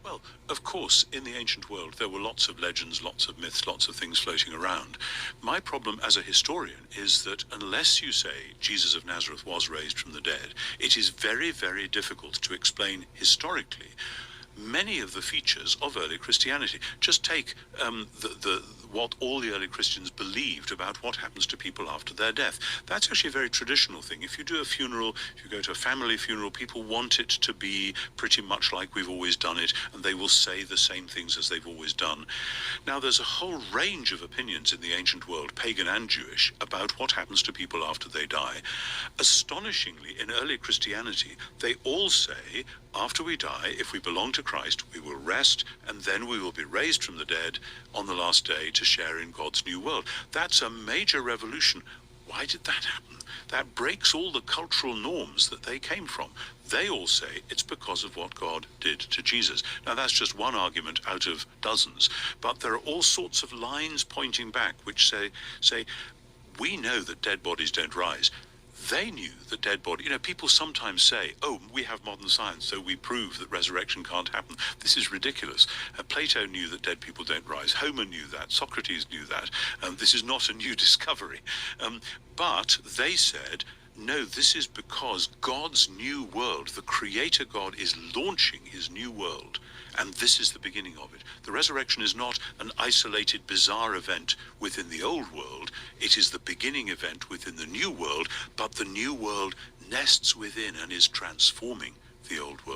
Well, of course, in the ancient world, there were lots of legends, lots of myths, lots of things floating around. My problem as a historian is that unless you say Jesus of Nazareth was raised from the dead, it is very, very difficult to explain historically many of the features of early Christianity. Just take what all the early Christians believed about what happens to people after their death. That's actually a very traditional thing. If you do a funeral, if you go to a family funeral, people want it to be pretty much like we've always done it, and they will say the same things as they've always done. Now, there's a whole range of opinions in the ancient world, pagan and Jewish, about what happens to people after they die. Astonishingly, in early Christianity, they all say, after we die, if we belong to Christ, we will rest, and then we will be raised from the dead on the last day to share in God's new world. That's a major revolution. Why did that happen? That breaks all the cultural norms that they came from. They all say it's because of what God did to Jesus. Now, that's just one argument out of dozens, but there are all sorts of lines pointing back which say we know that dead bodies don't rise. They knew that dead body, people sometimes say, oh, we have modern science, so we prove that resurrection can't happen. This is ridiculous. Plato knew that dead people don't rise. Homer knew that. Socrates knew that. This is not a new discovery. But they said, no, this is because God's new world, the Creator God, is launching his new world. And this is the beginning of it. The resurrection is not an isolated, bizarre event within the old world. It is the beginning event within the new world, but the new world nests within and is transforming the old world.